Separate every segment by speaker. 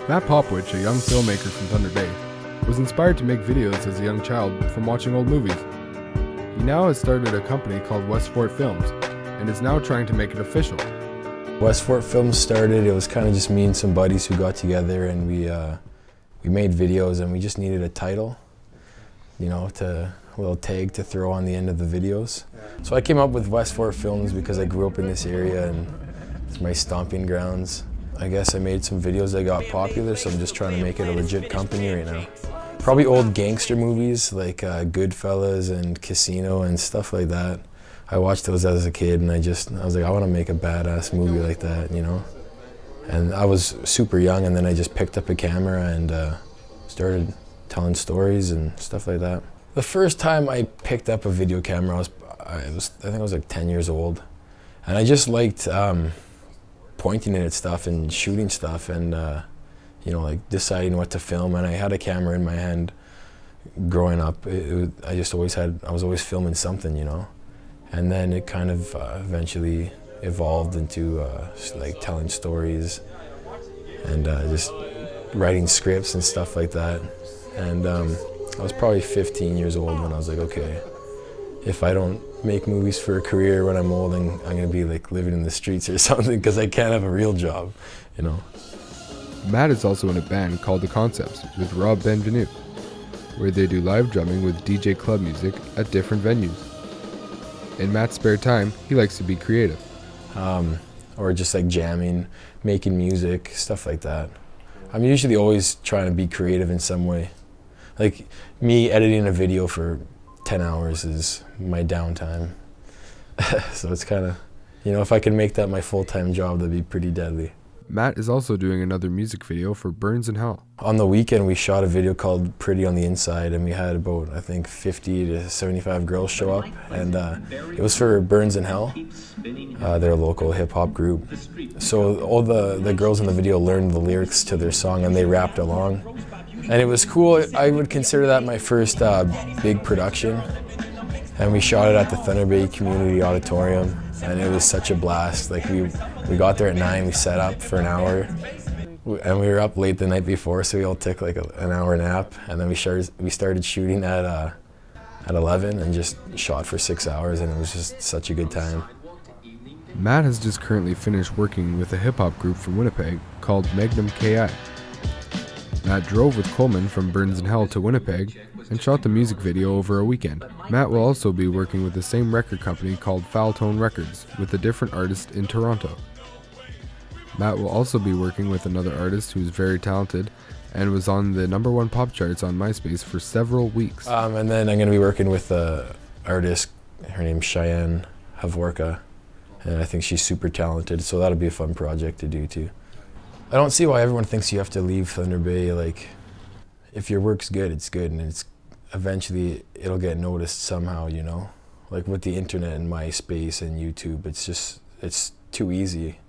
Speaker 1: Matt Popowich, a young filmmaker from Thunder Bay, was inspired to make videos as a young child from watching old movies. He now has started a company called WestFort Films and is now trying to make it official.
Speaker 2: WestFort Films started, it was kind of just me and some buddies who got together, and we made videos, and we just needed a title, you know, a little tag to throw on the end of the videos. So I came up with WestFort Films because I grew up in this area and it's my stomping grounds. I guess I made some videos that got popular, so I'm just trying to make it a legit company right now. Probably old gangster movies like Goodfellas and Casino and stuff like that. I watched those as a kid, and I was like, I want to make a badass movie like that, you know? And I was super young, and then I just picked up a camera and started telling stories and stuff like that. The first time I picked up a video camera, I think I was like 10 years old. And I just liked pointing it at stuff and shooting stuff and you know, like deciding what to film. And I had a camera in my hand growing up. I was always filming something, you know. And then it kind of eventually evolved into like telling stories and just writing scripts and stuff like that. And I was probably 15 years old when I was like, okay, if I don't make movies for a career when I'm old, then I'm gonna be like living in the streets or something, because I can't have a real job, you know.
Speaker 1: Matt is also in a band called The Concepts with Rob Benvenue, where they do live drumming with DJ club music at different venues. In Matt's spare time, he likes to be creative.
Speaker 2: Or just like jamming, making music, stuff like that. I'm usually always trying to be creative in some way. Like me editing a video for 10 hours is my downtime. So it's kind of, you know, if I could make that my full-time job, that'd be pretty deadly.
Speaker 1: Matt is also doing another music video for Burns in Hell.
Speaker 2: On the weekend, we shot a video called Pretty on the Inside, and we had about, I think, 50 to 75 girls show up. And it was for Burns in Hell. They're a local hip-hop group. So all the girls in the video learned the lyrics to their song, and they rapped along. And it was cool. I would consider that my first big production. And we shot it at the Thunder Bay Community Auditorium, and it was such a blast. Like we got there at 9, we set up for an hour, and we were up late the night before, so we all took like an hour nap, and then we started shooting at 11 and just shot for 6 hours, and it was just such a good time.
Speaker 1: Matt has just currently finished working with a hip-hop group from Winnipeg called Magnum KI. Matt drove with Coleman from Burns in Hell to Winnipeg and shot the music video over a weekend. Matt will also be working with the same record company called Foul Tone Records with a different artist in Toronto. Matt will also be working with another artist who's very talented and was on the #1 pop charts on MySpace for several weeks.
Speaker 2: And then I'm going to be working with an artist, her name's Cheyenne Havorka, and I think she's super talented, so that'll be a fun project to do too. I don't see why everyone thinks you have to leave Thunder Bay. Like, if your work's good, it's good, and eventually it'll get noticed somehow, you know? Like with the internet and MySpace and YouTube, it's too easy.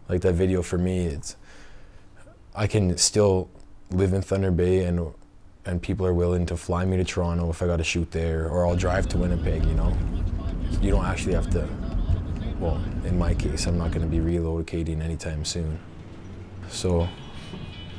Speaker 2: Like that video for me, I can still live in Thunder Bay, and people are willing to fly me to Toronto if I got to shoot there, or I'll drive to Winnipeg, you know? You don't actually have to, well, in my case, I'm not going to be relocating anytime soon. So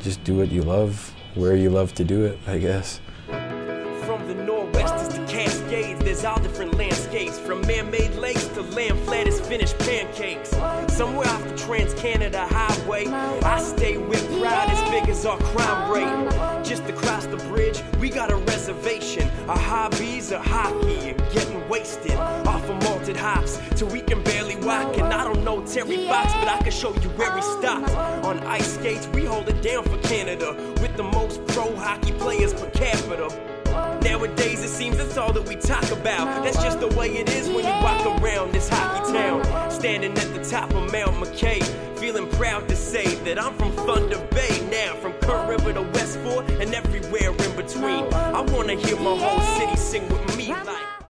Speaker 2: just do what you love, where you love to do it, I guess.
Speaker 3: From the Northwest is the Cascades, there's all different landscapes. From man-made lakes to land flat as finished pancakes. Somewhere off the Trans-Canada Highway, I stay with pride as big as our crime rate. Just across the bridge, we got a reservation. Our hobbies are hockey and getting wasted off of malted hops till we can barely walk. And I don't know Terry Fox, but I can show you where he stopped. On ice skates, we hold it down for Canada with the most pro hockey players per capita. Nowadays it seems that's all that we talk about. That's just the way it is when you walk around this hockey town. Standing at the top of Mount McKay, feeling proud to say that I'm from Thunder Bay now. From Current River to WestFort and everywhere in between. I wanna hear my whole city sing with me like